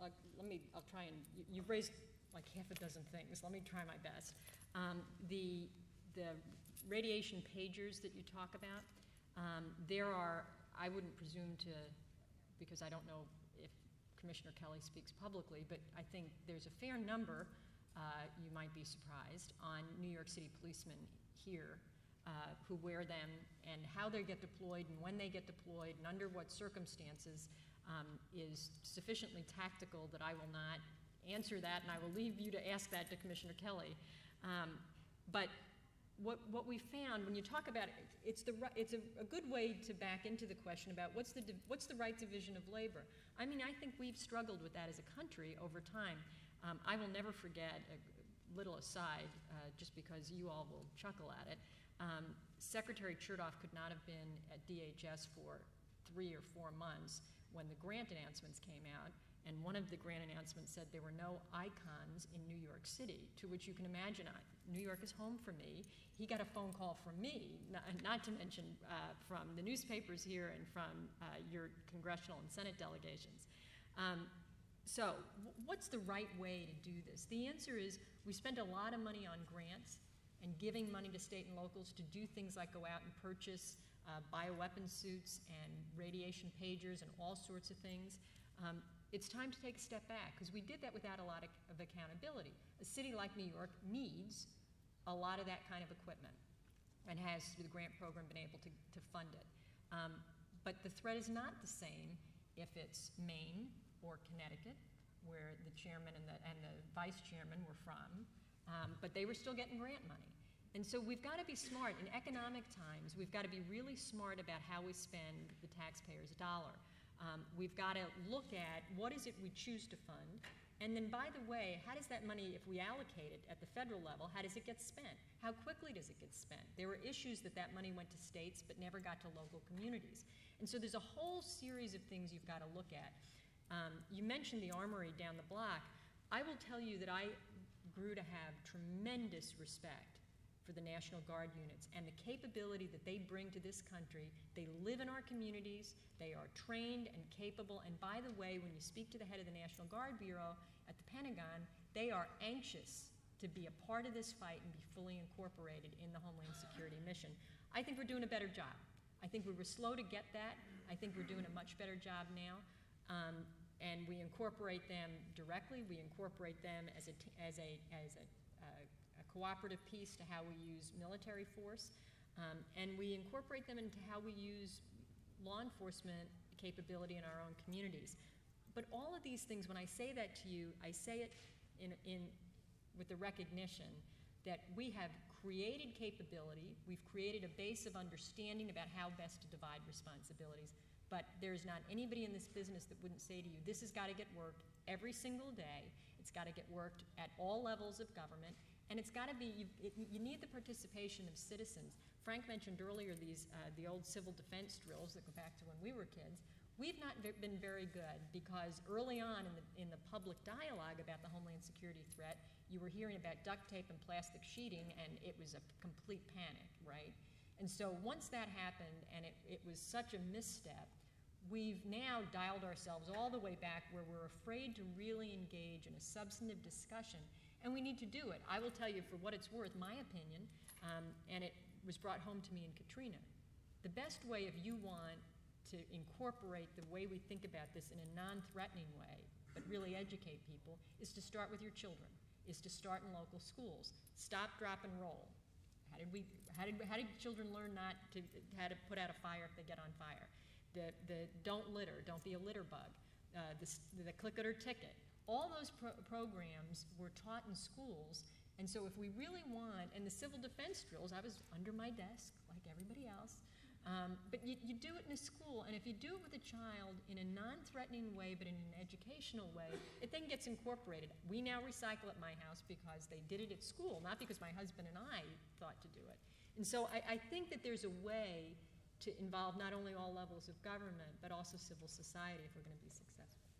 I'll try and, you've raised like half a dozen things. Let me try my best. The radiation pagers that you talk about, there are, I wouldn't presume to, because I don't know if Commissioner Kelly speaks publicly, but I think there's a fair number, you might be surprised, on New York City policemen here who wear them, and how they get deployed and when they get deployed and under what circumstances is sufficiently tactical that I will not answer that, and I will leave you to ask that to Commissioner Kelly. But what we found when you talk about it, it's a good way to back into the question about what's the right division of labor. I mean, I think we've struggled with that as a country over time. I will never forget, a little aside, just because you all will chuckle at it, Secretary Chertoff could not have been at DHS for 3 or 4 months when the grant announcements came out, and one of the grant announcements said there were no icons in New York City, to which you can imagine, New York is home for me. He got a phone call from me, not to mention from the newspapers here and from your congressional and Senate delegations. So what's the right way to do this? The answer is we spend a lot of money on grants and giving money to state and locals to do things like go out and purchase bioweapon suits and radiation pagers and all sorts of things. It's time to take a step back, because we did that without a lot of accountability. A city like New York needs a lot of that kind of equipment and has, through the grant program, been able to fund it. But the threat is not the same if it's Maine or Connecticut, where the chairman and the vice chairman were from, but they were still getting grant money. And so we've got to be smart. In economic times, we've got to be really smart about how we spend the taxpayer's dollar. We've got to look at what is it we choose to fund, and then, by the way, how does that money, if we allocate it at the federal level, how does it get spent? How quickly does it get spent? There were issues that money went to states but never got to local communities. And so there's a whole series of things you've got to look at. You mentioned the armory down the block. I will tell you that I grew to have tremendous respect for the National Guard units and the capability that they bring to this country. They live in our communities, they are trained and capable, and by the way, when you speak to the head of the National Guard Bureau at the Pentagon, they are anxious to be a part of this fight and be fully incorporated in the Homeland Security mission. I think we're doing a better job. I think we were slow to get that. I think we're doing a much better job now. And we incorporate them directly. We incorporate them as a cooperative piece to how we use military force, and we incorporate them into how we use law enforcement capability in our own communities. But all of these things, when I say that to you, I say it with the recognition that we have created capability, we've created a base of understanding about how best to divide responsibilities, but there's not anybody in this business that wouldn't say to you, this has got to get worked every single day, it's got to get worked at all levels of government, and it's got to be, you need the participation of citizens. Frank mentioned earlier the old civil defense drills that go back to when we were kids. We've not been very good because early on in the public dialogue about the Homeland Security threat, you were hearing about duct tape and plastic sheeting, and it was a complete panic, right? And so once that happened, and it was such a misstep, we've now dialed ourselves all the way back where we're afraid to really engage in a substantive discussion, and we need to do it. I will tell you, for what it's worth, my opinion, and it was brought home to me in Katrina, the best way, if you want to incorporate the way we think about this in a non-threatening way, but really educate people, is to start with your children, is to start in local schools. Stop, drop, and roll. How did children learn how to put out a fire if they get on fire? The don't litter, don't be a litter bug, the click it or ticket. All those programs were taught in schools, and so if we really want, and the civil defense drills, I was under my desk like everybody else, but you do it in a school, and if you do it with a child in a non-threatening way but in an educational way, it then gets incorporated. We now recycle at my house because they did it at school, not because my husband and I thought to do it. And so I think that there's a way to involve not only all levels of government, but also civil society if we're going to be successful.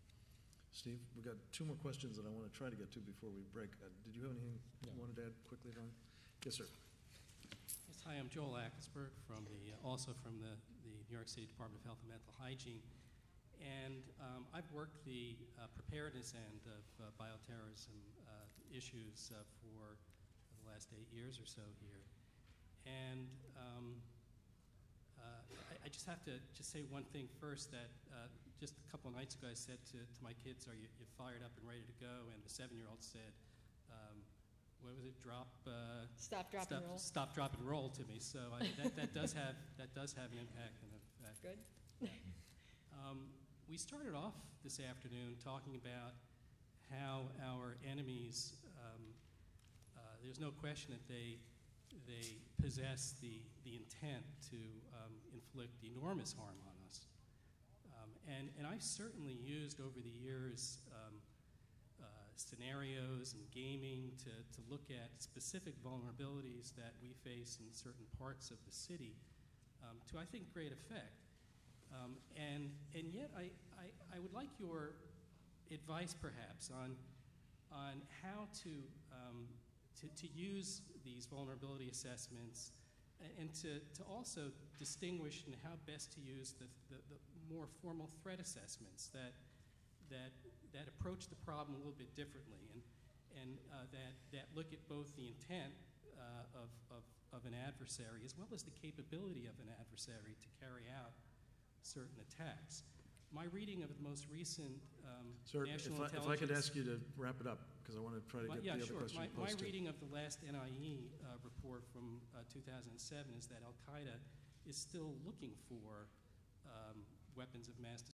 Steve, we've got 2 more questions that I want to try to get to before we break. Did you have anything you wanted to add quickly, Don? Yes, sir. Yes, hi, I'm Joel Ackesberg, also from the New York City Department of Health and Mental Hygiene. And I've worked the preparedness end of bioterrorism issues for the last 8 years or so here. And I just have to just say one thing first, that just a couple of nights ago I said to my kids, are you fired up and ready to go? And the 7-year-old said, what was it, Stop, drop, and roll. Stop, drop, and roll to me. So that does have an impact and effect. Good. We started off this afternoon talking about how our enemies, there's no question that they possess the intent to inflict enormous harm on us. And I've certainly used over the years scenarios and gaming to look at specific vulnerabilities that we face in certain parts of the city to, I think, great effect. And yet I would like your advice perhaps on how to use these vulnerability assessments and to also distinguish and how best to use the more formal threat assessments that approach the problem a little bit differently and that look at both the intent of an adversary as well as the capability of an adversary to carry out certain attacks. My reading of the most recent Sir, national intelligence... if I could ask you to wrap it up, because I want to try to get the other question My posted. reading of the last NIE report from 2007 is that Al-Qaeda is still looking for weapons of mass